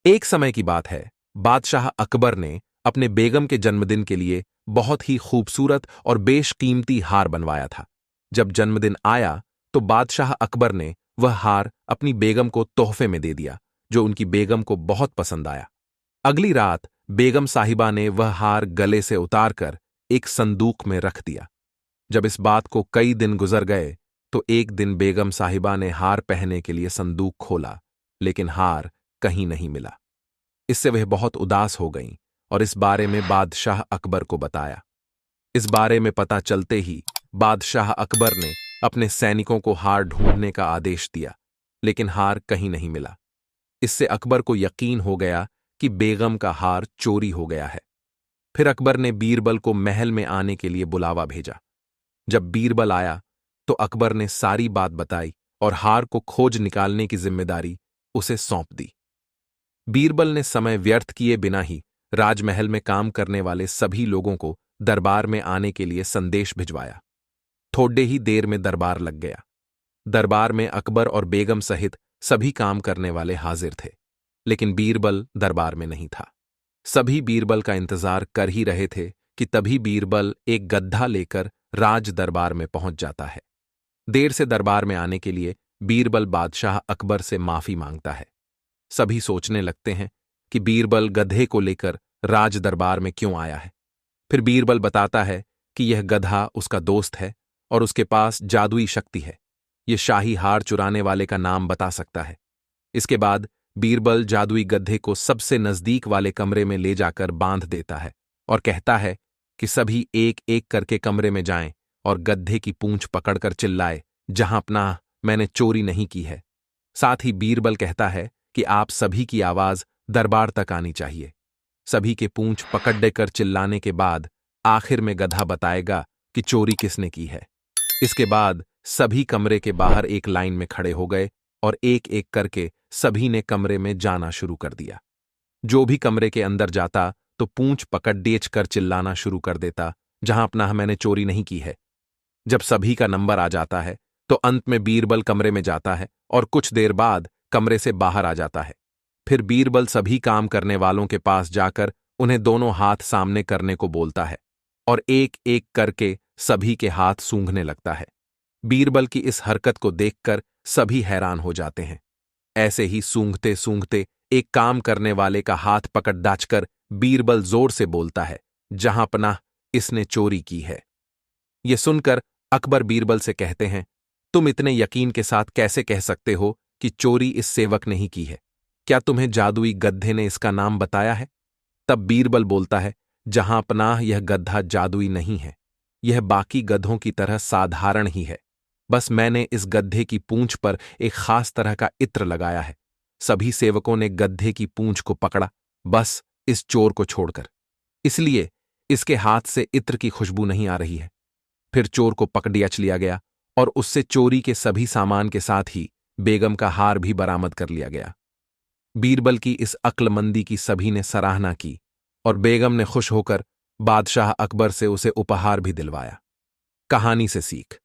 एक समय की बात है, बादशाह अकबर ने अपने बेगम के जन्मदिन के लिए बहुत ही खूबसूरत और बेशकीमती हार बनवाया था। जब जन्मदिन आया तो बादशाह अकबर ने वह हार अपनी बेगम को तोहफे में दे दिया, जो उनकी बेगम को बहुत पसंद आया। अगली रात बेगम साहिबा ने वह हार गले से उतारकर एक संदूक में रख दिया। जब इस बात को कई दिन गुजर गए तो एक दिन बेगम साहिबा ने हार पहनने के लिए संदूक खोला, लेकिन हार कहीं नहीं मिला। इससे वह बहुत उदास हो गईं और इस बारे में बादशाह अकबर को बताया। इस बारे में पता चलते ही बादशाह अकबर ने अपने सैनिकों को हार ढूंढने का आदेश दिया, लेकिन हार कहीं नहीं मिला। इससे अकबर को यकीन हो गया कि बेगम का हार चोरी हो गया है। फिर अकबर ने बीरबल को महल में आने के लिए बुलावा भेजा। जब बीरबल आया तो अकबर ने सारी बात बताई और हार को खोज निकालने की जिम्मेदारी उसे सौंप दी। बीरबल ने समय व्यर्थ किए बिना ही राजमहल में काम करने वाले सभी लोगों को दरबार में आने के लिए संदेश भिजवाया। थोड़े ही देर में दरबार लग गया। दरबार में अकबर और बेगम सहित सभी काम करने वाले हाजिर थे, लेकिन बीरबल दरबार में नहीं था। सभी बीरबल का इंतजार कर ही रहे थे कि तभी बीरबल एक गद्दा लेकर राज दरबार में पहुंच जाता है। देर से दरबार में आने के लिए बीरबल बादशाह अकबर से माफी मांगता है। सभी सोचने लगते हैं कि बीरबल गधे को लेकर राज दरबार में क्यों आया है। फिर बीरबल बताता है कि यह गधा उसका दोस्त है और उसके पास जादुई शक्ति है। यह शाही हार चुराने वाले का नाम बता सकता है। इसके बाद बीरबल जादुई गधे को सबसे नजदीक वाले कमरे में ले जाकर बांध देता है और कहता है कि सभी एक एक करके कमरे में जाएं और गधे की पूंछ पकड़कर चिल्लाए, जहां अपना मैंने चोरी नहीं की है। साथ ही बीरबल कहता है कि आप सभी की आवाज दरबार तक आनी चाहिए। सभी के पूंछ पकड़ देकर चिल्लाने के बाद आखिर में गधा बताएगा कि चोरी किसने की है। इसके बाद सभी कमरे के बाहर एक लाइन में खड़े हो गए और एक एक करके सभी ने कमरे में जाना शुरू कर दिया। जो भी कमरे के अंदर जाता तो पूंछ पकड़ डेच कर चिल्लाना शुरू कर देता, जहां अपना मैंने चोरी नहीं की है। जब सभी का नंबर आ जाता है तो अंत में बीरबल कमरे में जाता है और कुछ देर बाद कमरे से बाहर आ जाता है। फिर बीरबल सभी काम करने वालों के पास जाकर उन्हें दोनों हाथ सामने करने को बोलता है और एक एक करके सभी के हाथ सूंघने लगता है। बीरबल की इस हरकत को देखकर सभी हैरान हो जाते हैं। ऐसे ही सूंघते सूंघते एक काम करने वाले का हाथ पकड़ दाचकर बीरबल जोर से बोलता है, जहां पनाह इसने चोरी की है। यह सुनकर अकबर बीरबल से कहते हैं, तुम इतने यकीन के साथ कैसे कह सकते हो कि चोरी इस सेवक ने ही की है? क्या तुम्हें जादुई गद्धे ने इसका नाम बताया है? तब बीरबल बोलता है, जहां पनाह यह गद्धा जादुई नहीं है, यह बाकी गधों की तरह साधारण ही है। बस मैंने इस गद्धे की पूंछ पर एक खास तरह का इत्र लगाया है। सभी सेवकों ने गद्धे की पूंछ को पकड़ा, बस इस चोर को छोड़कर। इसलिए इसके हाथ से इत्र की खुशबू नहीं आ रही है। फिर चोर को पकड़ लिया गया और उससे चोरी के सभी सामान के साथ ही बेगम का हार भी बरामद कर लिया गया। बीरबल की इस अक्लमंदी की सभी ने सराहना की और बेगम ने खुश होकर बादशाह अकबर से उसे उपहार भी दिलवाया। कहानी से सीख।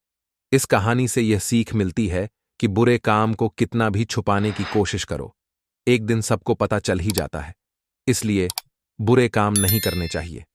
इस कहानी से यह सीख मिलती है कि बुरे काम को कितना भी छुपाने की कोशिश करो, एक दिन सबको पता चल ही जाता है। इसलिए बुरे काम नहीं करने चाहिए।